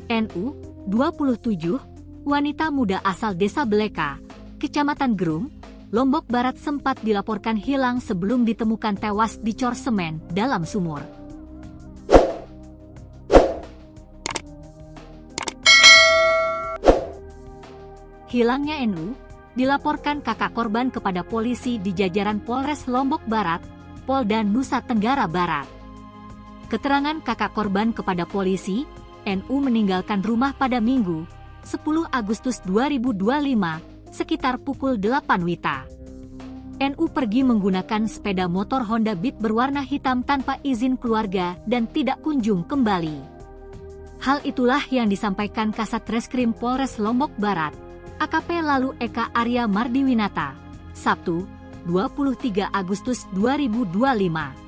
NU, 27, wanita muda asal Desa Beleka, Kecamatan Gerung, Lombok Barat sempat dilaporkan hilang sebelum ditemukan tewas di cor semen dalam sumur. Hilangnya NU dilaporkan kakak korban kepada polisi di jajaran Polres Lombok Barat, Polda Nusa Tenggara Barat. Keterangan kakak korban kepada polisi, NU meninggalkan rumah pada Minggu, 10 Agustus 2025, sekitar pukul 8 WITA. NU pergi menggunakan sepeda motor Honda Beat berwarna hitam tanpa izin keluarga dan tidak kunjung kembali. Hal itulah yang disampaikan Kasat Reskrim Polres Lombok Barat, AKP Lalu Eka Arya Mardiwinata, Sabtu, 23 Agustus 2025.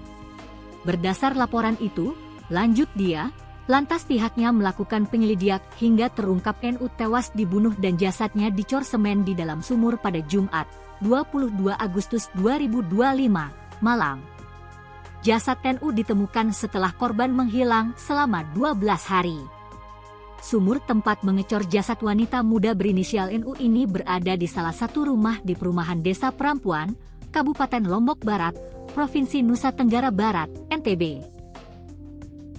Berdasar laporan itu, lanjut dia, lantas pihaknya melakukan penyelidikan hingga terungkap NU tewas dibunuh dan jasadnya dicor semen di dalam sumur pada Jumat, 22 Agustus 2025, malam. Jasad NU ditemukan setelah korban menghilang selama 12 hari. Sumur tempat mengecor jasad wanita muda berinisial NU ini berada di salah satu rumah di perumahan Desa Perampuan, Kabupaten Lombok Barat, Provinsi Nusa Tenggara Barat, NTB.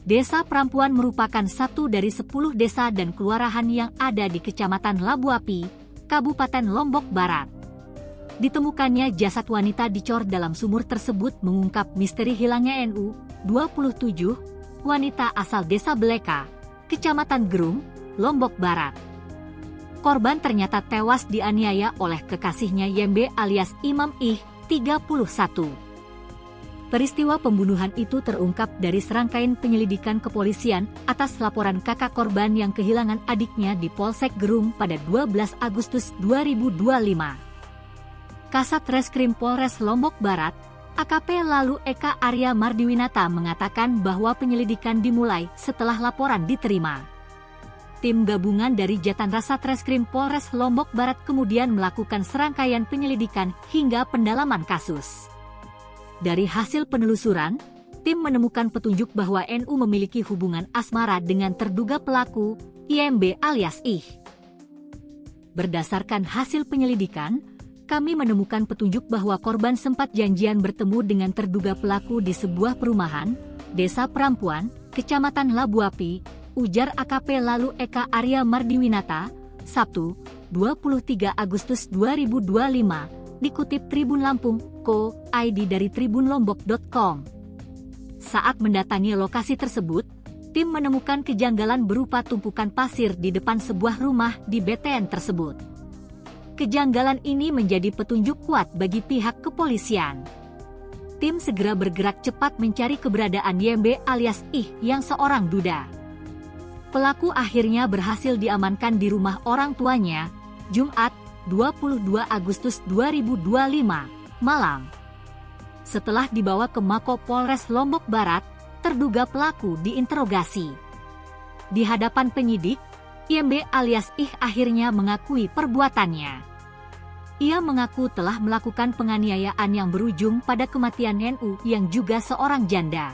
Desa Perampuan merupakan satu dari 10 desa dan kelurahan yang ada di Kecamatan Labuapi, Kabupaten Lombok Barat. Ditemukannya jasad wanita dicor dalam sumur tersebut mengungkap misteri hilangnya NU, 27, wanita asal Desa Beleka, Kecamatan Gerung, Lombok Barat. Korban ternyata tewas dianiaya oleh kekasihnya YMB alias Imam Ih, 31. Peristiwa pembunuhan itu terungkap dari serangkaian penyelidikan kepolisian atas laporan kakak korban yang kehilangan adiknya di Polsek Gerung pada 12 Agustus 2025. Kasat Reskrim Polres Lombok Barat, AKP Lalu Eka Arya Mardiwinata mengatakan bahwa penyelidikan dimulai setelah laporan diterima. Tim gabungan dari Jatan Satreskrim Polres Lombok Barat kemudian melakukan serangkaian penyelidikan hingga pendalaman kasus. Dari hasil penelusuran, tim menemukan petunjuk bahwa NU memiliki hubungan asmara dengan terduga pelaku, IMB alias Ih. Berdasarkan hasil penyelidikan, kami menemukan petunjuk bahwa korban sempat janjian bertemu dengan terduga pelaku di sebuah perumahan, Desa Perampuan, Kecamatan Labuapi, ujar AKP Lalu Eka Arya Mardiwinata, Sabtu, 23 Agustus 2025, dikutip Tribun Lampung, ID dari tribunlombok.com. Saat mendatangi lokasi tersebut, tim menemukan kejanggalan berupa tumpukan pasir di depan sebuah rumah di BTN tersebut. Kejanggalan ini menjadi petunjuk kuat bagi pihak kepolisian. Tim segera bergerak cepat mencari keberadaan YMB alias Ih yang seorang duda. Pelaku akhirnya berhasil diamankan di rumah orang tuanya, Jumat, 22 Agustus 2025, malam. Setelah dibawa ke Mako Polres Lombok Barat, terduga pelaku diinterogasi. Di hadapan penyidik, YMB alias Ih akhirnya mengakui perbuatannya. Ia mengaku telah melakukan penganiayaan yang berujung pada kematian NU yang juga seorang janda.